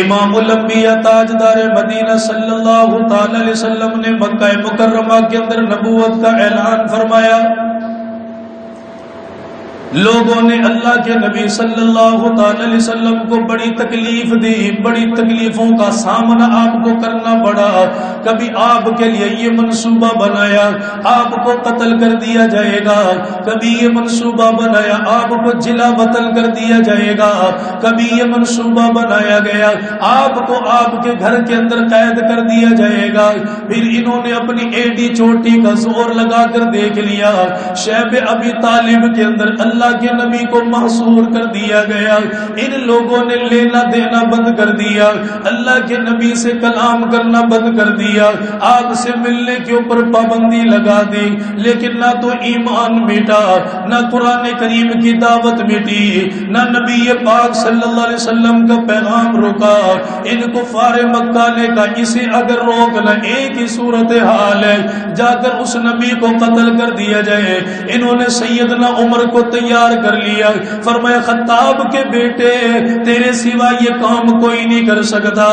امام الانبیاء تاجدار مدینہ صلی اللہ تعالی علیہ وسلم نے مکہ مکرمہ کے اندر نبوت کا اعلان فرمایا. لوگوں نے اللہ کے نبی صلی اللہ تعالی علیہ وسلم کو بڑی تکلیف دی، بڑی تکلیفوں کا سامنا آپ کو کرنا پڑا. کبھی آپ کے لیے یہ منصوبہ بنایا آپ کو قتل کر دیا جائے گا، کبھی یہ منصوبہ بنایا آپ کو جلا وطن کر دیا جائے گا، کبھی یہ منصوبہ بنایا گیا آپ کو آپ کے گھر کے اندر قید کر دیا جائے گا. پھر انہوں نے اپنی ایڈی چوٹی کا زور لگا کر دیکھ لیا، شیب ابی طالب کے اندر اللہ کے نبی کو محصور کر دیا گیا. ان لوگوں نے لینا دینا بند کر دیا، اللہ کے نبی سے کلام کرنا بند کر دیا، آپ سے ملنے کے اوپر پابندی لگا دی. لیکن نہ تو ایمان مٹا، نہ قرآن کریم کی دعوت مٹی، نہ نبی پاک صلی اللہ علیہ وسلم کا پیغام رکا. ان کو کفار مکہ نے کہا اسے اگر روکنا ایک ہی صورت حال ہے، جا کر اس نبی کو قتل کر دیا جائے. انہوں نے سیدنا عمر کو تیار کر لیا، فرمایا خطاب کے بیٹے تیرے سوا یہ کام کوئی نہیں کر سکتا،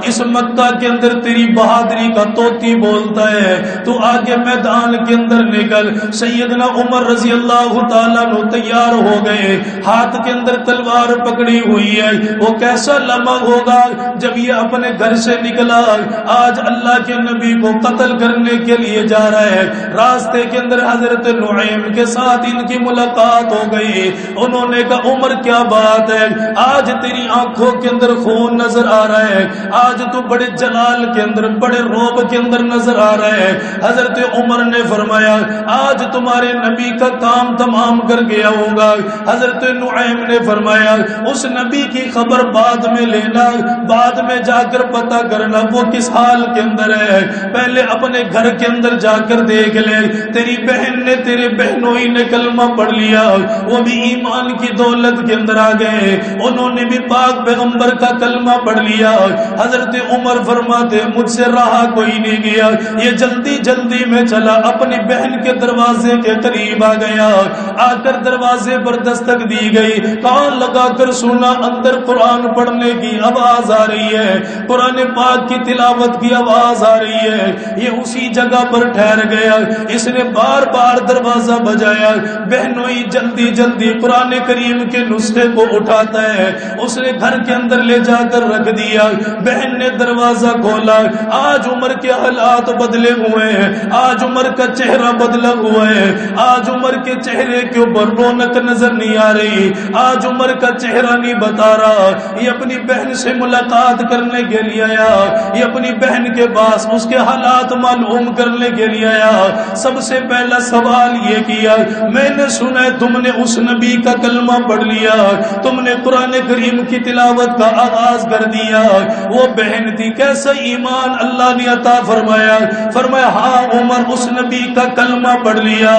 اس مکہ کے اندر تیری بہادری کا طوطی بولتا ہے، تو آگے میدان کے اندر نکل. سیدنا عمر رضی اللہ تعالیٰ عنہ تیار ہو گئے، ہاتھ کے اندر تلوار پکڑی ہوئی ہے. وہ کیسا لمحہ ہوگا جب یہ اپنے گھر سے نکلا، آج اللہ کے نبی کو قتل کرنے کے لیے جا رہا ہے. راستے کے اندر حضرت نعیم کے ساتھ ان کی ملاقات ہو گئی. انہوں نے کہا عمر کیا بات ہے، آج تیری آنکھوں کے اندر خون نظر آ رہا ہے، آج تو بڑے جلال کے اندر بڑے روب کے اندر نظر آ رہا ہے. حضرت عمر نے فرمایا آج تمہارے نبی کا کام تمام کر گیا ہوگا. حضرت نعیم نے فرمایا اس نبی کی خبر بعد میں لینا، بعد میں جا کر پتہ کرنا وہ کس حال کے اندر ہے، پہلے اپنے گھر کے اندر جا کر دیکھ لے. تیری بہن نے تیرے بہنوئی نے کلمہ پڑھ لیا، وہ بھی ایمان کی دولت کے اندر آ گئے، انہوں نے بھی پاک پیغمبر کا کلمہ پڑھ لیا. حضرت عمر فرماتے مجھ سے رہا کوئی نہیں گیا، یہ جلدی جلدی میں چلا اپنی بہن کے دروازے کے قریب آ گیا. آ کر دروازے پر دستک دی گئی، کان لگا کر سنا، اندر قرآن پڑھنے کی آواز آ رہی ہے، قرآن پاک کی تلاوت کی آواز آ رہی ہے. یہ اسی جگہ پر ٹھہر گیا، اس نے بار بار دروازہ بجایا. بہنوئی جلدی جلدی قرآن کریم کے نسخے کو اٹھاتا ہے، اس نے گھر کے اندر لے جا کر رکھ دیا. بہن نے دروازہ کھولا، آج عمر کے حالات بدلے ہوئے ہیں، آج عمر کا چہرہ بدلا ہوا ہے، آج عمر کے چہرے کے اوپر رونق نظر نہیں آ رہی، آج عمر کا چہرہ نہیں بتا رہا. یہ اپنی بہن سے ملاقات کرنے کے لیے آیا، یہ اپنی بہن کے پاس اس کے حالات معلوم کرنے کے لیے آیا. سب سے پہلا سوال یہ کیا میں نے سنا ہے تم نے اس نبی کا کلمہ پڑھ لیا، تم نے قرآن کریم کی تلاوت کا آغاز کر دیا. وہ بہن تھی، کیسا ایمان اللہ نے عطا فرمایا. فرمایا ہاں عمر اس نبی کا کلمہ پڑھ لیا،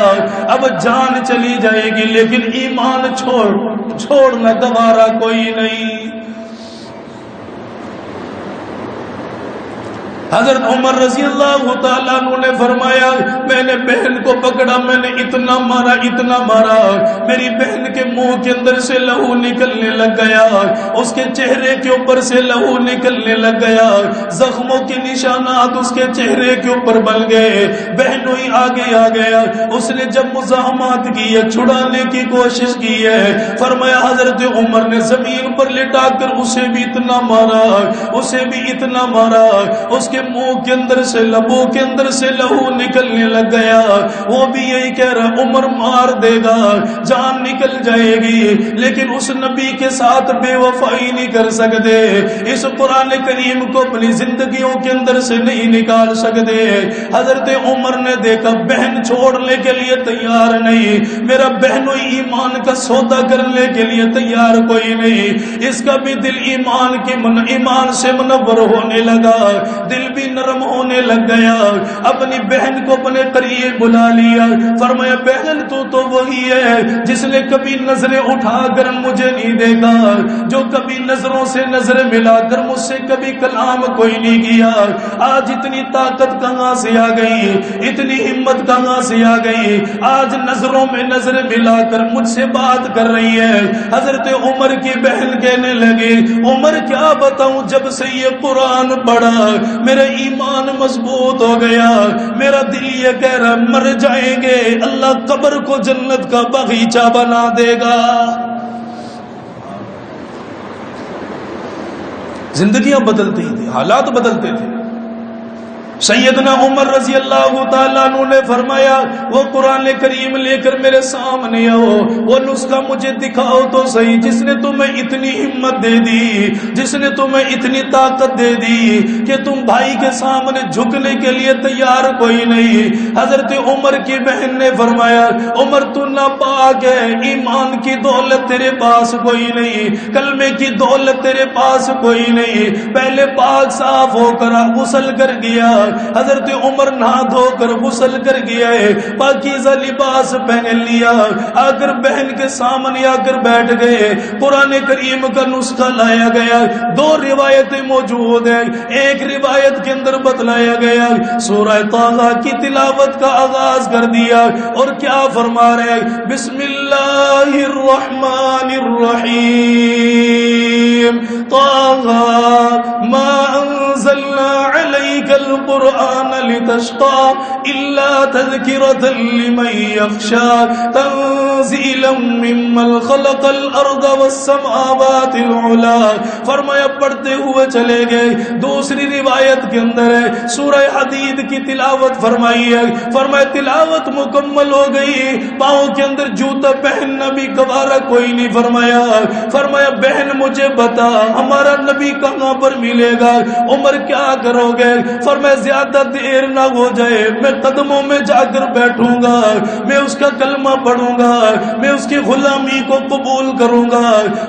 اب جان چلی جائے گی لیکن ایمان چھوڑنا دوبارہ کوئی نہیں. حضرت عمر رضی اللہ تعالیٰ عنہ نے فرمایا میں نے بہن کو پکڑا، میں نے اتنا مارا اتنا مارا، میری بہن کے منہ کے اندر سے لہو نکلنے لگ گیا، اس کے چہرے کے اوپر سے لہو نکلنے لگ گیا، زخموں کے نشانات اس کے چہرے کے اوپر بن گئے. بہنوئی آگے آ گیا، اس نے جب مزاحمت کی ہے، چھڑانے کی کوشش کی ہے، فرمایا حضرت عمر نے زمین پر لٹا کر اسے بھی اتنا مارا، اسے بھی اتنا مارا، اس کے منہ کے اندر سے لبوں کے اندر سے لہو نکلنے لگ گیا. وہ بھی یہی کہہ رہا عمر مار دے گا، جان نکل جائے گی، لیکن اس نبی کے ساتھ بے وفائی نہیں کر سکتے، اس قرآن کریم کو اپنی زندگیوں کے اندر سے نہیں نکال سکتے. حضرت عمر نے دیکھا بہن چھوڑنے کے لیے تیار نہیں، میرا بہنوں ایمان کا سودا کرنے کے لیے تیار کوئی نہیں. اس کا بھی دل ایمان سے منور ہونے لگا، دل بھی نرم ہونے لگ گیا. اپنی بہن کو اپنے قریب بلا لیا. فرمایا بہن تو وہی ہے جس نے کبھی نظریں اٹھا کر مجھے نہیں دیکھا, جو کبھی نظروں سے نظریں ملا کر مجھ سے کبھی کلام کوئی نہیں کیا. آج اتنی طاقت کہاں سے آ گئی, اتنی ہمت کہاں سے آ گئی, آج نظروں میں نظریں ملا کر مجھ سے بات کر رہی ہے. حضرت عمر کی بہن کہنے لگی عمر کیا بتاؤں, جب سے یہ قرآن پڑھا میرا ایمان مضبوط ہو گیا, میرا دل یہ کہہ رہا مر جائیں گے اللہ قبر کو جنت کا باغیچہ بنا دے گا. زندگیاں بدلتی تھی, حالات بدلتے تھے. سیدنا عمر رضی اللہ تعالیٰ عنہ نے فرمایا وہ قرآن کریم لے کر میرے سامنے آؤ, وہ نسخہ مجھے دکھاؤ تو صحیح جس نے تمہیں اتنی ہمت دے دی, جس نے تمہیں اتنی طاقت دے دی کہ تم بھائی کے سامنے جھکنے کے لیے تیار کوئی نہیں. حضرت عمر کی بہن نے فرمایا عمر تو ناپاک ہے, ایمان کی دولت تیرے پاس کوئی نہیں, کلمے کی دولت تیرے پاس کوئی نہیں, پہلے پاک صاف ہو کر غسل کر گیا. حضرت عمر نہا دھو کر غسل کر گیا ہے, پاکیزہ لباس پہن لیا, آ کر بہن کے سامنے آ کر بیٹھ گئے. قرآن کریم کا نسخہ لایا گیا. دو روایتیں موجود ہیں, ایک روایت کے اندر بتلایا گیا سورہ طٰہٰ کی تلاوت کا آغاز کر دیا اور کیا فرما رہے بسم اللہ الرحمن الرحیم طٰہٰ ما انزلنا علیک القرآن لتشقى إلا تذكرة لمن يخشى تنزيلا ممن خلق الأرض والسماوات العلى. فرمایا پڑھتے ہوئے چلے گئے. دوسری روایت کے اندر ہے سورہ حدید کی تلاوت فرمائی ہے. فرمایا تلاوت مکمل ہو گئی, پاؤں کے اندر جوتا پہننا بھی گوارا کوئی نہیں. فرمایا بہن مجھے بتا ہمارا نبی کہاں پر ملے گا. عمر کیا کرو گے؟ فرمایا زیادہ دیر نہ ہو جائے, میں قدموں میں جا کر بیٹھوں گا, میں اس کا کلمہ پڑھوں گا, میں اس کی غلامی کو قبول کروں گا.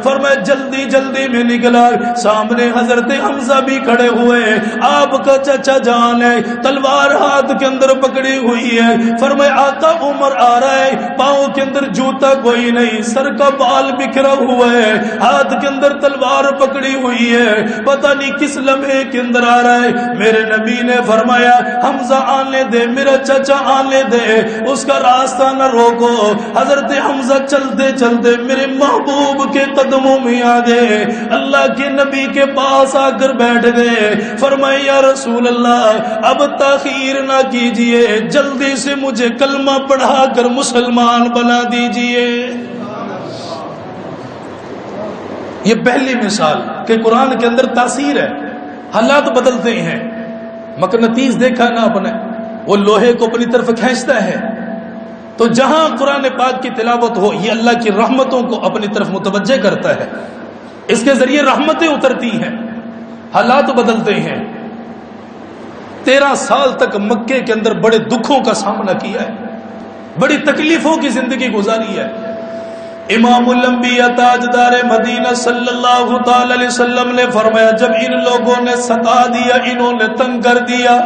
فرمایا جلدی جلدی میں نکلا. سامنے حضرت حمزہ بھی کھڑے ہوئے, آپ کا چچا جان ہے, تلوار ہاتھ کے اندر پکڑی ہوئی ہے. فرمایا آقا عمر آ رہا ہے, پاؤں کے اندر جوتا کوئی نہیں, سر کا بال بکھرا ہوا ہے, ہاتھ کے اندر تلوار پکڑی ہوئی ہے, پتہ نہیں کس لمحے کے اندر آ رہا ہے. میرے نبی نے فرمایا حمزہ آنے دے, میرا چچا آنے دے, اس کا راستہ نہ روکو. حضرت حمزہ چلتے چلتے میرے محبوب کے قدموں میں آ گئے, اللہ کے نبی کے پاس آ کر بیٹھ گئے. فرمایا یا رسول اللہ اب تاخیر نہ کیجئے, جلدی سے مجھے کلمہ پڑھا کر مسلمان بنا دیجئے. یہ پہلی مثال کہ قرآن کے اندر تاثیر ہے, حالات بدلتے ہیں. مقناطیس دیکھا نا اپنے, وہ لوہے کو اپنی طرف کھینچتا ہے, تو جہاں قرآن پاک کی تلاوت ہو یہ اللہ کی رحمتوں کو اپنی طرف متوجہ کرتا ہے, اس کے ذریعے رحمتیں اترتی ہیں, حالات بدلتے ہیں. 13 سال تک مکے کے اندر بڑے دکھوں کا سامنا کیا ہے, بڑی تکلیفوں کی زندگی گزاری ہے. امام الانبیاء تاجدار مدینہ صلی اللہ تعالی علیہ وسلم نے فرمایا جب ان لوگوں نے ستا دیا, انہوں نے تنگ کر دیا,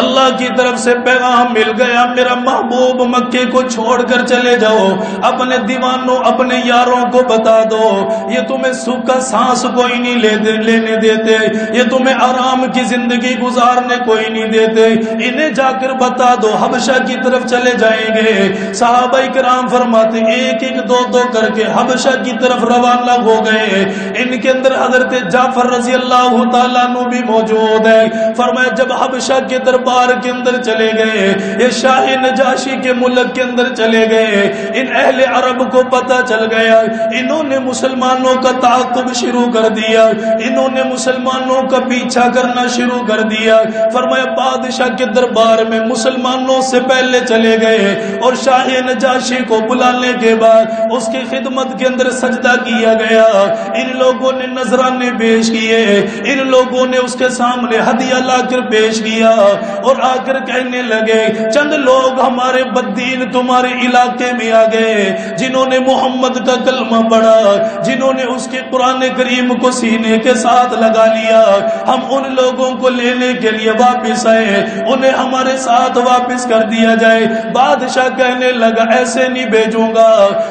اللہ کی طرف سے پیغام مل گیا میرا محبوب مکے کو چھوڑ کر چلے جاؤ, اپنے دیوانوں اپنے یاروں کو بتا دو یہ تمہیں سکھ کا سانس کوئی نہیں لینے دیتے, یہ تمہیں آرام کی زندگی گزارنے کوئی نہیں دیتے, انہیں جا کر بتا دو حبشہ کی طرف چلے جائیں گے. صحابہ کرام فرماتے ایک ایک دو دو کر کے حبشہ کی طرف روانہ ہو گئے. ان کے اندر حضرت جعفر رضی اللہ تعالیٰ عنہ بھی موجود ہے. فرمایا جب حبشہ کے دربار کے اندر چلے گئے, یہ شاہ نجاشی کے ملک کے اندر چلے گئے, ان اہل عرب کو پتہ چل گیا, انہوں نے مسلمانوں کا تعاقب شروع کر دیا, انہوں نے مسلمانوں کا پیچھا کرنا شروع کر دیا. فرمایا بادشاہ کے دربار میں مسلمانوں سے پہلے چلے گئے اور شاہ نجاشی کو بلانے کے بعد اس کی خدمت کے اندر سجدہ کیا گیا. ان لوگوں نے نذرانے پیش کیے, ان لوگوں نے اس کے سامنے ہدیہ لا کر پیش کیا. اور آ کر کہنے لگے چند لوگ ہمارے بدین تمہارے علاقے میں آ گئے جنہوں نے محمد کا کلمہ پڑھا، جنہوں نے اس کے قرآن کریم کو سینے کے ساتھ لگا لیا، ہم ان لوگوں کو لینے کے لیے واپس آئے، انہیں ہمارے ساتھ واپس کر دیا جائے۔ بادشاہ کہنے لگا ایسے نہیں بھیجوں گا،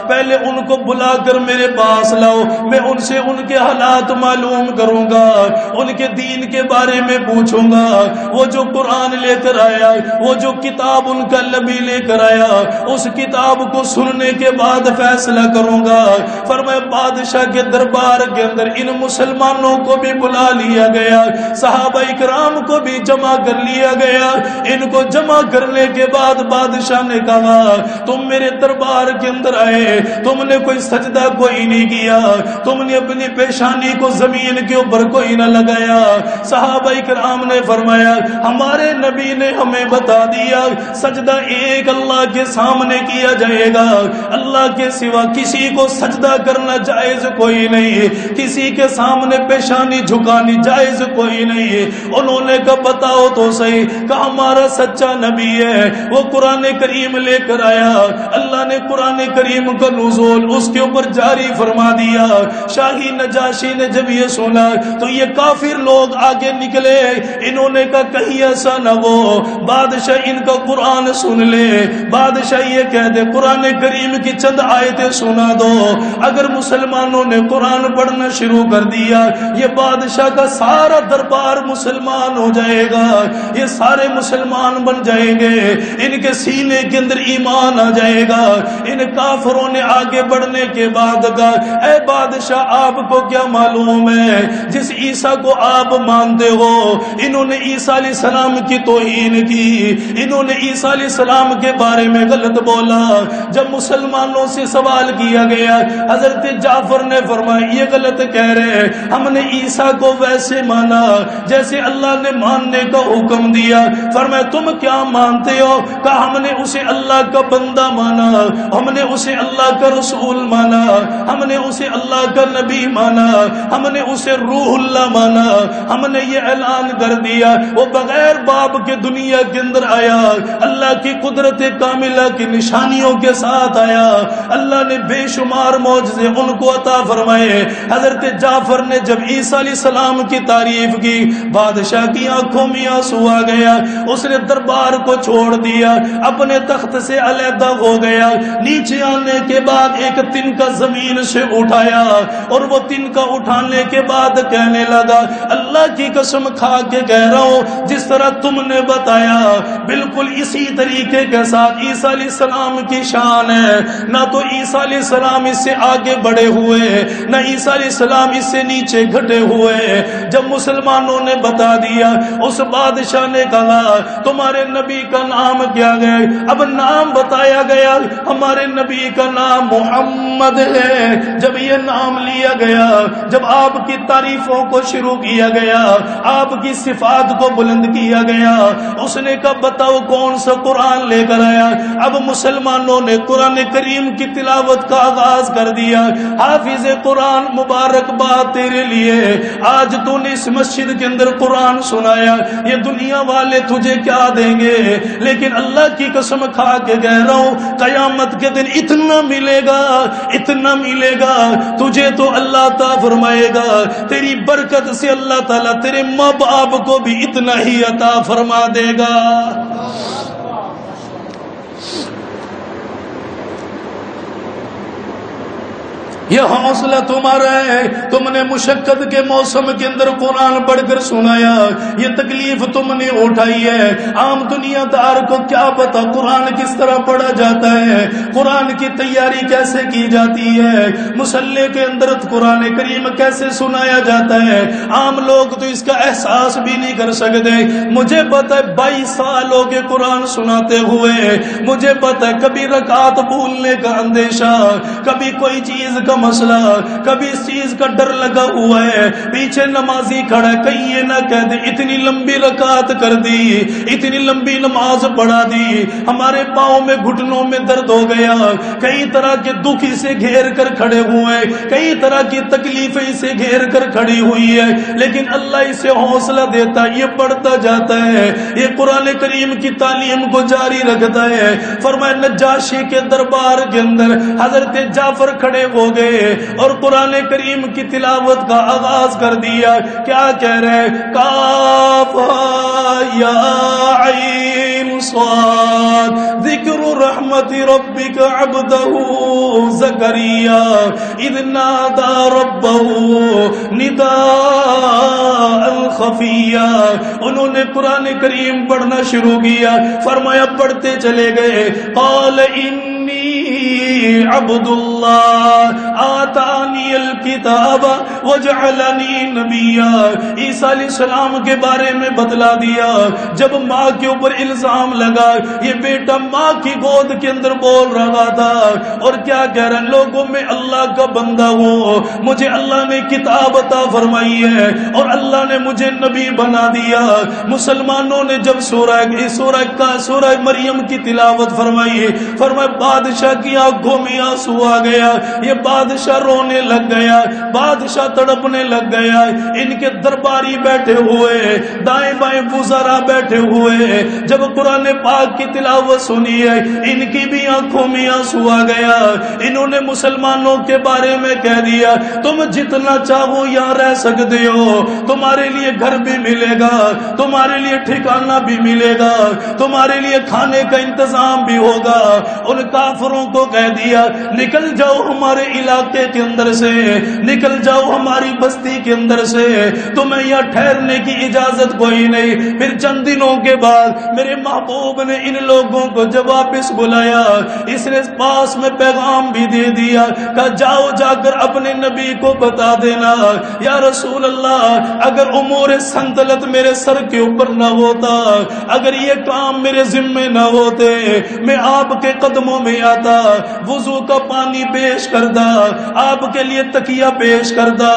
پہلے ان کو بلا کر میرے پاس لاؤ، میں ان سے ان کے حالات معلوم کروں گا، ان کے دین کے بارے میں پوچھوں گا، وہ جو قرآن لے کر آیا، وہ جو کتاب ان کا نبی لے کر آیا، اس کتاب کو سننے کے بعد فیصلہ کروں گا۔ فرمایا بادشاہ کے دربار کے اندر ان مسلمانوں کو بھی بلا لیا گیا، صحابہ کرام کو بھی جمع کر لیا گیا۔ ان کو جمع کرنے کے بعد بادشاہ نے کہا تم میرے دربار کے اندر آئے، تم نے کوئی سجدہ کوئی نہیں کیا، تم نے اپنی پیشانی کو زمین کے اوپر کوئی نہ لگایا۔ صحابہ کرام نے فرمایا ہمارے نبی نے ہمیں بتا دیا سجدہ ایک اللہ کے سامنے کیا جائے گا، اللہ کے سوا کسی کو سجدہ کرنا جائز کوئی نہیں، کسی کے سامنے پیشانی جھکانی جائز کوئی نہیں۔ انہوں نے کہا بتاؤ تو صحیح، کہ ہمارا سچا نبی ہے، وہ قرآن کریم لے کر آیا، اللہ نے قرآن کریم کا نزول اس کے اوپر جاری فرما دیا۔ شاہی نجاشی نے جب یہ سنا تو یہ کافر لوگ آگے نکلے، انہوں نے کہا کہیں ایسا نہ ہو بادشاہ ان کا قرآن سن لے، بادشاہ یہ کہہ دے قرآن کریم کی چند آیتیں سنا دو۔ اگر مسلمانوں نے قرآن پڑھنا شروع کر دیا یہ بادشاہ کا سارا دربار مسلمان ہو جائے گا، یہ سارے مسلمان بن جائیں گے، ان کے سینے کے اندر ایمان آ جائے گا۔ ان کافروں نے آگے بڑھنے کے بعد کہا اے بادشاہ آپ کو کیا معلوم ہے جس عیسیٰ کو آپ مانتے ہو انہوں نے عیسیٰ علیہ السلام کی توہین کی، انہوں نے عیسیٰ علیہ السلام کے بارے میں غلط بولا۔ جب مسلمانوں سے سوال کیا گیا حضرت جعفر نے فرمایا یہ غلط کہہ رہے، ہم نے عیسیٰ کو ویسے مانا جیسے اللہ نے ماننے کا حکم دیا۔ فرمایا تم کیا مانتے ہو؟ کہ ہم نے اسے اللہ کا بندہ مانا، ہم نے اسے اللہ کا رسول مانا، ہم نے اسے اللہ کا نبی مانا، ہم نے اسے روح اللہ مانا، ہم نے یہ اعلان کر دیا وہ بغیر باپ کے دنیا کے اندر آیا، اللہ کی قدرت کاملہ کی نشانیوں کے ساتھ آیا، اللہ نے بے شمار معجزے ان کو عطا فرمائے۔ حضرت جعفر نے جب عیسیٰ علیہ السلام کی تعریف کی بادشاہ کی آنکھوں میں آنسو آ گیا، اس نے دربار کو چھوڑ دیا، اپنے تخت سے علیحدہ ہو گیا۔ نیچے آنے کے بعد ایک تنکا زمین سے اٹھایا اور وہ تنکا اٹھانے کے بعد کہنے لگا اللہ کی قسم کھا کے کہہ رہا ہوں جس طرح تم نے بتایا بالکل اسی طریقے کے ساتھ عیسیٰ علیہ السلام کی شان ہے، نہ تو عیسیٰ علیہ السلام اس سے آگے بڑھے ہوئے نہ عیسیٰ علیہ السلام اس سے نیچے گھٹے ہوئے۔ جب مسلمانوں نے بتا دیا اس بادشاہ نے کہا تمہارے نبی کا نام کیا ہے؟ اب نام بتایا گیا، ہمارے نبی کا نام محمد ہے۔ جب یہ نام لیا گیا، جب آپ کی تعریفوں کو شروع کیا گیا، آپ کی صفات کو بلند کیا گیا، اس نے کہا بتاؤ کون سا قرآن لے کر آیا؟ اب مسلمانوں نے قرآن کریم کی تلاوت کا آغاز کر دیا۔ حافظ قرآن مبارکباد تیرے لیے، آج تو نے اس مسجد کے اندر قرآن سنایا، یہ دنیا والے تجھے کیا دیں گے؟ لیکن اللہ کی قسم کھا کے کہہ رہا ہوں قیامت کے دن اتنا ملے گا، اتنا ملے گا تجھے تو اللہ عطا فرمائے گا، تیری برکت سے اللہ تعالیٰ تیرے ماں باپ کو بھی اتنا ہی عطا فرما دے گا۔ یہ حوصلہ تمہارا ہے، تم نے مشقت کے موسم کے اندر قرآن پڑھ کر سنایا، یہ تکلیف تم نے اٹھائی ہے۔ عام دنیا دار کو کیا پتا قرآن کس طرح پڑھا جاتا ہے، قرآن کی تیاری کیسے کی جاتی ہے، مصلی کے اندر قرآن کریم کیسے سنایا جاتا ہے، عام لوگ تو اس کا احساس بھی نہیں کر سکتے۔ مجھے پتا ہے 22 سال ہو گئے قرآن سناتے ہوئے، مجھے پتا ہے کبھی رکعت بھولنے کا اندیشہ، کبھی کوئی چیز کا مسئلہ, کبھی اس چیز کا ڈر لگا ہوا ہے, پیچھے نمازی کھڑا ہے, کہیں یہ نہ کہہ دے اتنی لمبی رکعت کر دی, اتنی لمبی نماز پڑھا دی, ہمارے پاؤں میں گھٹنوں میں درد ہو گیا, کئی طرح کے دکھ اسے گھیر کر کھڑے ہوئے, کئی طرح کی تکلیفیں اسے گھیر کر کھڑی ہوئی ہے, لیکن اللہ اسے حوصلہ دیتا ہے, یہ پڑھتا جاتا ہے, یہ قرآن کریم کی تعلیم کو جاری رکھتا ہے. فرمایا نجاشی کے دربار کے اندر حضرت جعفر کھڑے ہو گئے اور قرآن کریم کی تلاوت کا آغاز کر دیا. کیا کہہ رہے؟ کاف یا عین صاد ذکر رحمت ربک عبدہ زکریا اذ نادى ربه نداء خفیا. انہوں نے قرآن کریم پڑھنا شروع کیا, فرمایا پڑھتے چلے گئے. قال انی عبد اللہ آتانی الکتاب وجعلنی نبیا. عیسیٰ علیہ السلام کے بارے میں بتلا دیا. جب ماں کے اوپر الزام لگا, یہ بیٹا ماں کی گود کے اندر بول رہا تھا اور کیا کہہ رہا, لوگوں میں اللہ کا بندہ ہوں, مجھے اللہ نے کتاب عطا فرمائی ہے اور اللہ نے مجھے نبی بنا دیا. مسلمانوں نے جب سورہ مریم کی تلاوت فرمائی, فرمایا بادشاہ کی آنکھوں میں آنسو آ گیا, یہ بادشاہ رونے لگ گیا, بادشاہ تڑپنے لگ گیا. ان کے درباری بیٹھے ہوئے, دائیں بائیں وزراء بیٹھے ہوئے, جب قرآن پاک کی تلاوت سنی ہے ان کی بھی آنکھوں میں آنسو آ گیا. انہوں نے مسلمانوں کے بارے میں کہہ دیا, تم جتنا چاہو یہاں رہ سکتے ہو, تمہارے لیے گھر بھی ملے گا, تمہارے لیے ٹھکانہ بھی ملے گا, تمہارے لیے کھانے کا انتظام بھی ہوگا. ان کافروں کو کہہ دیا نکل جاؤ ہمارے علاقے کے اندر سے, نکل جاؤ ہماری بستی کے اندر سے, تمہیں یہاں ٹھہرنے کی اجازت کوئی نہیں. پھر چند دنوں کے بعد میرے محبوب نے ان لوگوں کو جب واپس بلایا, اس نے پاس میں پیغام بھی دے دیا, کہا جاؤ جا کر اپنے نبی کو بتا دینا, یا رسول اللہ اگر امور سنتلت میرے سر کے اوپر نہ ہوتا, اگر یہ کام میرے ذمے نہ ہوتے, میں آپ کے قدموں میں آتا, وضو کا پانی پیش کرتا, آپ کے لیے تکیہ پیش کرتا,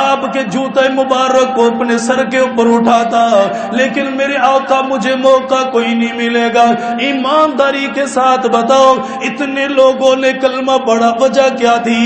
آپ کے جوتے مبارک کو اپنے سر کے اوپر اٹھاتا, لیکن میرے آقا مجھے موقع کوئی نہیں ملے گا. ایمانداری کے ساتھ بتاؤ اتنے لوگوں نے کلمہ پڑھا, وجہ کیا تھی؟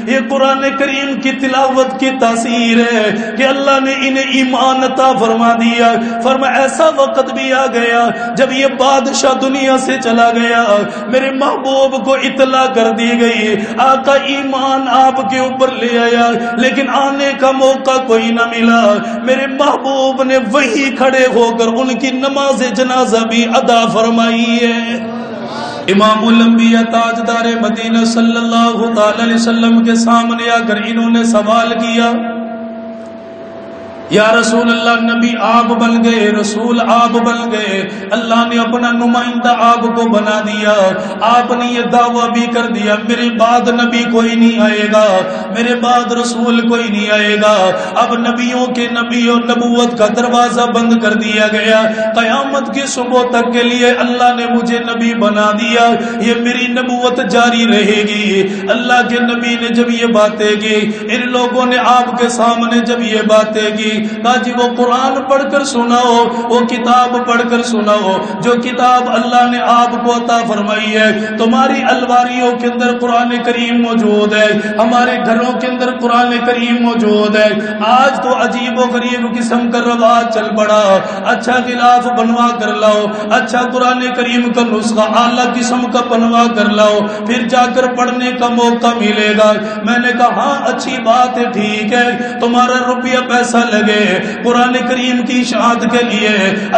یہ قرآن کریم کی تلاوت کی تاثیر ہے کہ اللہ نے انہیں ایمان عطا فرما دیا. فرمایا ایسا وقت بھی آ گیا جب یہ بادشاہ دنیا سے چلا گیا, میرے محبوب کو اطلاع کر دی گئی, آقا ایمان آپ کے اوپر لے آیا, لیکن آنے کا موقع کوئی نہ ملا. میرے محبوب نے وہی کھڑے ہو کر ان کی نماز جنازہ بھی ادا فرمائی ہے. امام الانبیاء تاجدار مدینہ صلی اللہ تعالی علیہ وسلم کے سامنے آ کر انہوں نے سوال کیا, یا رسول اللہ نبی آپ بن گئے, رسول آپ بن گئے, اللہ نے اپنا نمائندہ آپ کو بنا دیا, آپ نے یہ دعویٰ بھی کر دیا میرے بعد نبی کوئی نہیں آئے گا, میرے بعد رسول کوئی نہیں آئے گا. اب نبیوں کے نبی اور نبوت کا دروازہ بند کر دیا گیا, قیامت کی صبح تک کے لیے اللہ نے مجھے نبی بنا دیا, یہ میری نبوت جاری رہے گی. اللہ کے نبی نے جب یہ باتیں کی, ان لوگوں نے آپ کے سامنے جب یہ باتیں کی, کہا جی وہ قرآن پڑھ کر سناؤ, وہ کتاب پڑھ کر سناؤ جو کتاب اللہ نے آپ کو عطا فرمائی ہے. تمہاری الواریوں کے اندر قرآن کریم موجود ہے, ہمارے گھروں کے اندر قرآن کریم موجود ہے. آج تو عجیب و غریب قسم کا رواج چل پڑا, اچھا غلاف بنوا کر لاؤ, اچھا قرآن کریم کا نسخہ اعلیٰ قسم کا بنوا کر لاؤ, پھر جا کر پڑھنے کا موقع ملے گا. میں نے کہا ہاں اچھی بات ہے, ٹھیک ہے, تمہارا روپیہ پیسہ لگے قرآن کریم کی اشاعت کے لیے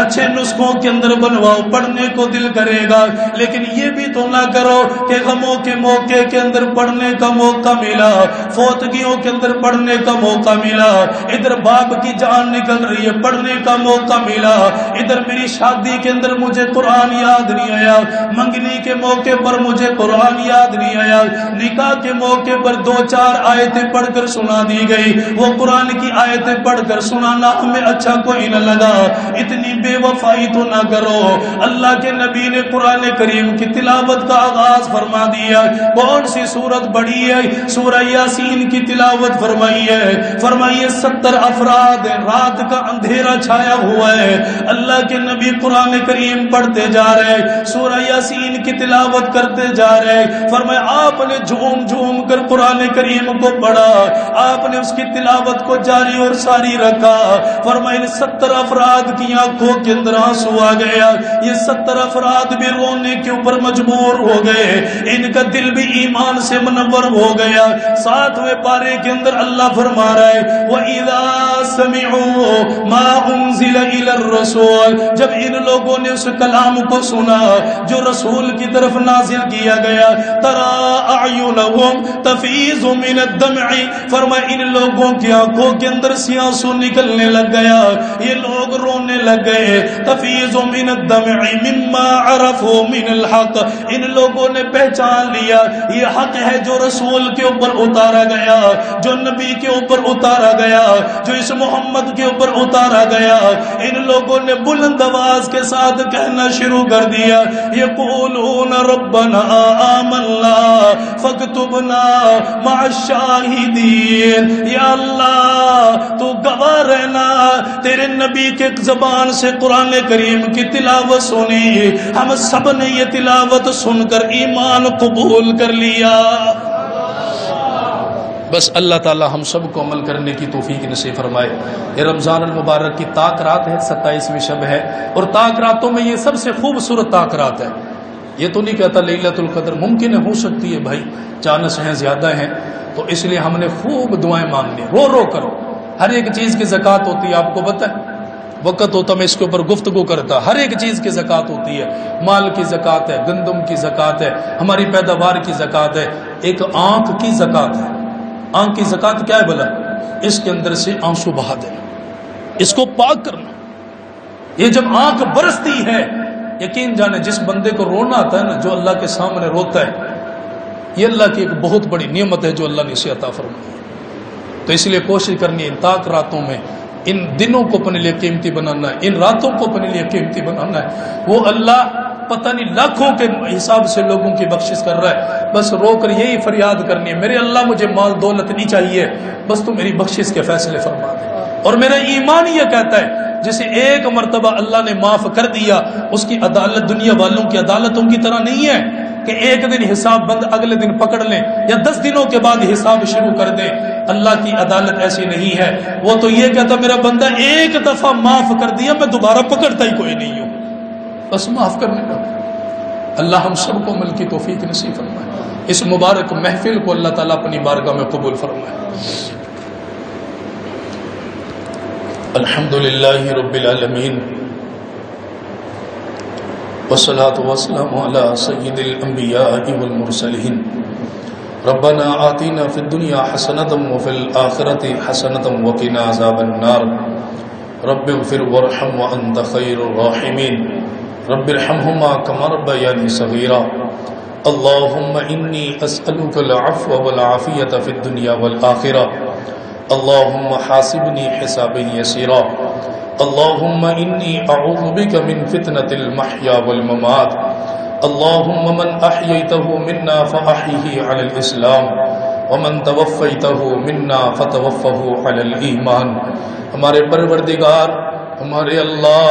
اچھے نسخوں کے اندر بنواؤ, پڑھنے کو دل کرے گا, لیکن یہ بھی تو نہ کرو کہ غموں کے موقع کے اندر پڑھنے کا موقع ملا, فوتگیوں کے اندر پڑھنے کا موقع ملا, ادھر باپ کی جان نکل رہی ہے پڑھنے کا موقع ملا, ادھر میری شادی کے اندر مجھے قرآن یاد نہیں آیا, منگنی کے موقع پر مجھے قرآن یاد نہیں آیا, نکاح کے موقع پر 2-4 آیتیں پڑھ کر سنا دی گئی, وہ قرآن کی آیتیں پڑھ کر سنانا ہمیں اچھا کوئی نہ لگا، اتنی بے وفائی تو نہ کرو۔ اللہ کے نبی نے قرآن کریم کی تلاوت کا آغاز فرما دیا۔ کون سی سورت بڑی ہے؟ سورہ یاسین کی تلاوت فرمائی ہے۔ فرمائیے 70 افراد، رات کا اندھیرا چھایا ہوا ہے، اللہ کے نبی قرآن کریم پڑھتے جا رہے، سورہ یاسین کی تلاوت کرتے جا رہے۔ فرمایا آپ نے جھوم جھوم کر قرآن کریم کو پڑھا، آپ نے اس کی تلاوت کو جاری اور ساری رکھا۔ فرمایا 70 افراد کی آنکھوں کے اندر آنسو آ گیا، یہ 70 افراد بھی رونے کے اوپر مجبور ہو گئے، ان کا دل بھی ایمان سے منور ہو گیا۔ 7ویں پارے کے اندر اللہ فرما رہا ہے وَإِذَا سَمِعُوا مَا أُنزِلَ إِلَى الرَّسُولِ، جب ان لوگوں نے اس کلام کو سنا جو رسول کی طرف نازل کیا گیا، تَرَىٰ أَعْيُنَهُمْ تَفِيضُ مِنَ الدَّمْعِ، فرمایا ان لوگوں کی آنکھوں کے اندر سے آنسو نکلنے لگ گیا، یہ لوگ رونے لگ گئے۔ تَفِيضُ مِنَ الدَّمْعِ مِمَّا عَرَفُوا مِنَ الْحَقِّ، ان لوگوں نے پہچان لیا یہ حق ہے جو رسول کے اوپر اتارا گیا، جو نبی کے اوپر اتارا گیا، جو اس محمد کے اوپر اتارا گیا۔ ان لوگوں نے بلند آواز کے ساتھ کہنا شروع کر دیا یقولون ربنا آمنا فاکتبنا مع الشاہدین، یا اللہ تو گواہ رہنا، تیرے نبی کے زبان سے قرآن کریم کی تلاوت سنی، ہم سب نے یہ تلاوت سن کر ایمان قبول کر لیا۔ بس اللہ تعالی ہم سب کو عمل کرنے کی توفیق نصیب فرمائے۔ یہ رمضان المبارک کی طاق رات ہے، 27ویں شب ہے، اور طاق راتوں میں یہ سب سے خوبصورت طاق رات ہے۔ یہ تو نہیں کہتا لیلۃ القدر ممکن ہے، ہو سکتی ہے بھائی، چانس ہیں زیادہ ہیں، تو اس لیے ہم نے خوب دعائیں مانگنی، رو رو کرو۔ ہر ایک چیز کی زکوٰۃ ہوتی ہے، آپ کو پتہ ہے، وقت ہوتا میں اس کے اوپر گفتگو کرتا، ہر ایک چیز کی زکوٰۃ ہوتی ہے، مال کی زکوٰۃ ہے، گندم کی زکوٰۃ ہے، ہماری پیداوار کی زکوٰۃ ہے، ایک آنکھ کی زکوٰۃ ہے۔ آنکھ کی زکوٰۃ کیا ہے بھلا؟ اس کے اندر سے آنسو بہا دینا، اس کو پاک کرنا۔ یہ جب آنکھ برستی ہے، یقین جانے جس بندے کو رونا آتا ہے نا، جو اللہ کے سامنے روتا ہے، یہ اللہ کی ایک بہت بڑی نعمت ہے جو اللہ نے اسے عطا فرمائی ہے۔ تو اس لیے کوشش کرنی ہے ان طاق راتوں میں ان دنوں کو اپنے لیے قیمتی بنانا ہے، ان راتوں کو اپنے لیے قیمتی بنانا ہے۔ وہ اللہ پتہ نہیں لاکھوں کے حساب سے لوگوں کی بخشش کر رہا ہے، بس رو کر یہی فریاد کرنی ہے میرے اللہ مجھے مال دولت نہیں چاہیے، بس تو میری بخشش کے فیصلے فرما دے۔ اور میرا ایمان یہ کہتا ہے جسے ایک مرتبہ اللہ نے معاف کر دیا، اس کی عدالت دنیا والوں کی عدالتوں کی طرح نہیں ہے کہ ایک دن حساب بند اگلے دن پکڑ لیں یا 10 دنوں کے بعد حساب شروع کر دیں۔ اللہ کی عدالت ایسی نہیں ہے، وہ تو یہ کہتا میرا بندہ ایک دفعہ معاف کر دیا میں دوبارہ پکڑتا ہی کوئی نہیں ہوں، بس معاف کرنے کا۔ اللہ ہم سب کو عمل کی توفیق نصیب فرمائے، اس مبارک محفل کو اللہ تعالیٰ اپنی بارگاہ میں قبول فرمائے۔ الحمدللہ رب العالمین والصلاة والسلام علی سید الانبیاء والمرسلین۔ ربنا آتنا فی الدنیا حسنۃ وفی الآخرۃ حسنۃ وقنا عذاب النار۔ رب اغفر وارحم وانت خیر الراحمین۔ رب ارحمہما کما ربیانی صغیرا۔ اللہم انی اسألک العفو والعافیۃ فی الدنیا والآخرہ۔ اللہم حاسبنی حسابا یسیرا۔ اللہم انی اعوذ بک من فتنة المحیا والممات۔ اللہم من احییتہ منا فاحیہ علی الاسلام ومن توفیتہ منا فتوفہ علی الایمان۔ ہمارے پروردگار، ہمارے اللہ،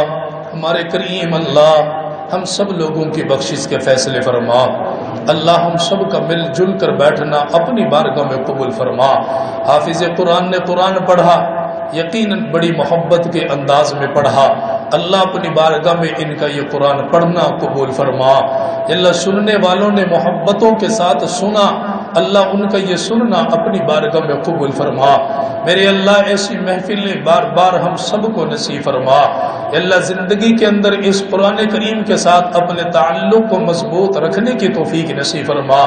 ہمارے کریم اللہ، ہم سب لوگوں کی بخشش کے فیصلے فرما۔ اللہ ہم سب کا مل جل کر بیٹھنا اپنی بارگاہ میں قبول فرما۔ حافظ قرآن نے قرآن پڑھا، یقیناً بڑی محبت کے انداز میں پڑھا، اللہ اپنی بارگاہ میں ان کا یہ قرآن پڑھنا قبول فرما۔ اللہ سننے والوں نے محبتوں کے ساتھ سنا، اللہ ان کا یہ سننا اپنی بارگاہ میں قبول فرما۔ میرے اللہ ایسی محفلیں بار بار ہم سب کو نصیب فرما۔ اللہ زندگی کے اندر اس قرآن کریم کے ساتھ اپنے تعلق کو مضبوط رکھنے کی توفیق نصیب فرما۔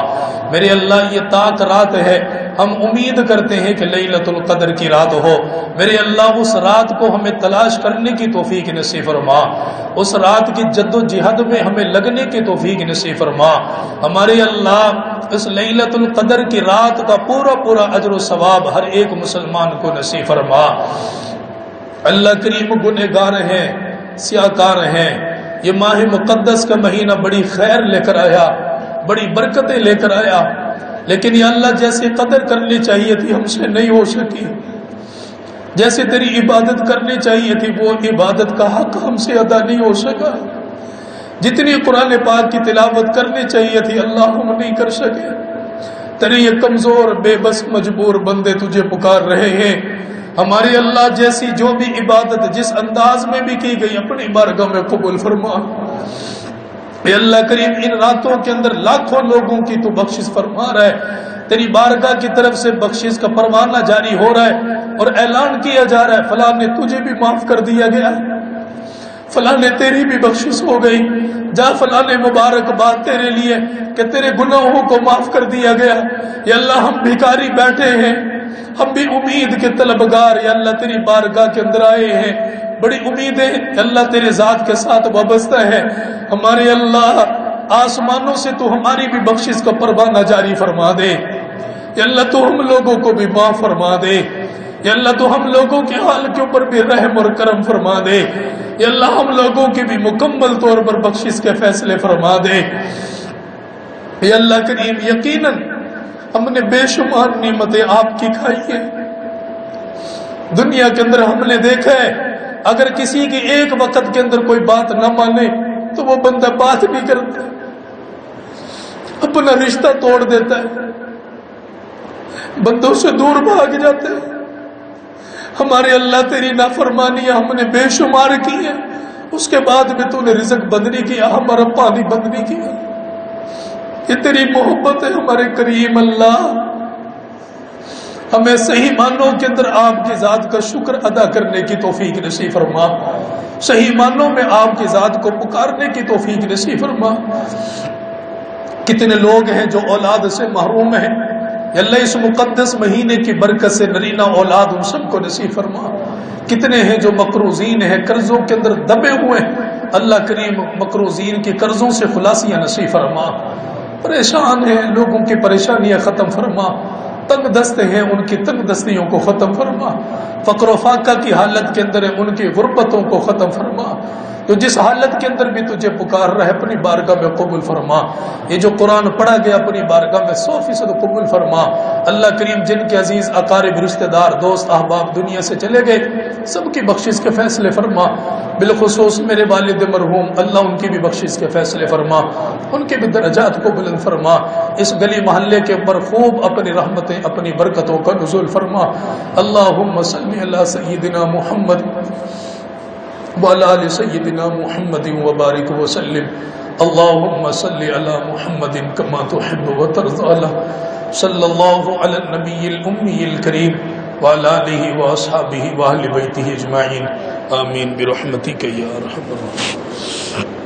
میرے اللہ یہ طاق رات ہے، ہم امید کرتے ہیں کہ لیلۃ القدر کی رات ہو۔ میرے اللہ اس رات کو ہمیں تلاش کرنے کی توفیق نصیب فرما، اس رات کی جد و جہاد میں ہمیں لگنے کی توفیق نصیب فرما۔ ہمارے اللہ اس لیلۃ القدر کی رات کا پورا پورا اجر و ثواب ہر ایک مسلمان کو نصیب فرما۔ اللہ کریم گنہگار ہیں، سیاہکار ہیں۔ یہ ماہ مقدس کا مہینہ بڑی خیر لے کر آیا، بڑی برکتیں لے کر آیا، لیکن یہ اللہ جیسے قدر کرنی چاہیے تھی ہم سے نہیں ہو سکی، جیسے تیری عبادت کرنی چاہیے تھی وہ عبادت کا حق ہم سے ادا نہیں ہو سکا، جتنی قرآن پاک کی تلاوت کرنی چاہیے تھی اللہ ہم نہیں کر سکے۔ تیرے یہ کمزور بے بس مجبور بندے تجھے پکار رہے ہیں، ہماری اللہ جیسی جو بھی عبادت جس انداز میں بھی کی گئی اپنی بارگاہ میں قبول فرما۔ اے اللہ کریم ان راتوں کے اندر لاکھوں لوگوں کی تو بخشش فرما رہا ہے، تیری بارگاہ کی طرف سے بخشش کا پروانہ جاری ہو رہا ہے اور اعلان کیا جا رہا ہے فلاں نے تجھے بھی معاف کر دیا گیا، فلاں نے تیری بھی بخشش ہو گئی، جا فلاں نے مبارکباد تیرے لیے کہ تیرے گناہوں کو معاف کر دیا گیا۔ یا اللہ ہم بھکاری بیٹھے ہیں، ہم بھی امید کے طلبگار یا اللہ تیری بارگاہ کے اندر آئے ہیں، بڑی امیدیں اللہ تیرے ذات کے ساتھ وابستہ ہے، ہمارے اللہ آسمانوں سے تو ہماری بھی بخشش کا پروانہ جاری فرما دے، یا اللہ تو ہم لوگوں کو بھی معاف فرما دے، یا اللہ تو ہم لوگوں کے حال کے اوپر بھی رحم اور کرم فرما دے، یا اللہ ہم لوگوں کی بھی مکمل طور پر بخشش کے فیصلے فرما دے۔ یا اللہ کریم یقیناً ہم نے بے شمار نعمتیں آپ کی کھائی ہیں، دنیا کے اندر ہم نے دیکھا ہے اگر کسی کی ایک وقت کے اندر کوئی بات نہ مانے تو وہ بندہ بات نہیں کرتا، اپنا رشتہ توڑ دیتا ہے، بندوں سے دور بھاگ جاتے ہیں۔ ہمارے اللہ تیری نافرمانیاں ہم نے بے شمار کی ہیں، اس کے بعد بھی تو نے رزق بند نہیں کیا، ہمارا پانی بند نہیں کیا۔ یہ تیری محبت ہے ہمارے کریم اللہ، ہمیں صحیح معنوں کے اندر آپ کی ذات کا شکر ادا کرنے کی توفیق نصیب فرما، صحیح معنوں میں آپ کی ذات کو پکارنے کی توفیق نصیب فرما۔ کتنے لوگ ہیں جو اولاد سے محروم ہیں، یا اللہ اس مقدس مہینے کی برکت سے نرینہ اولاد ان سب کو نصیب فرما۔ کتنے ہیں جو مقروضین ہیں، قرضوں کے اندر دبے ہوئے ہیں، اللہ کریم مقروضین کے قرضوں سے خلاصیاں نصیب فرما۔ پریشان ہیں لوگوں کی پریشانیاں ختم فرما، تنگ دست ہیں ان کی تنگ دستیوں کو ختم فرما، فقر و فاقہ کی حالت کے اندر ہے ان کی غربتوں کو ختم فرما، تو جس حالت کے اندر بھی تجھے پکار رہا ہے اپنی بارگاہ میں قبول فرما۔ یہ جو قرآن پڑھا گیا اپنی بارگاہ میں 100% قبول فرما۔ اللہ کریم جن کے عزیز اقارب رشتہ دار دوست احباب دنیا سے چلے گئے سب کی بخشش کے فیصلے فرما، بالخصوص میرے والد مرحوم اللہ ان کی بھی بخشش کے فیصلے فرما، ان کے بھی درجات کو بلند فرما، اس گلی محلے کے اوپر خوب اپنی رحمتیں اپنی برکتوں کا نزول فرما۔ اللہم صلی علی سیدنا محمد وعلى آل سيدنا محمد وبارك وسلم، اللهم صل على محمد كما تحب وترضى، صلى الله على النبي الأمي الكريم وعلى آله وأصحابه وأهل بيته أجمعين، آمين برحمتك يا أرحم الراحمين۔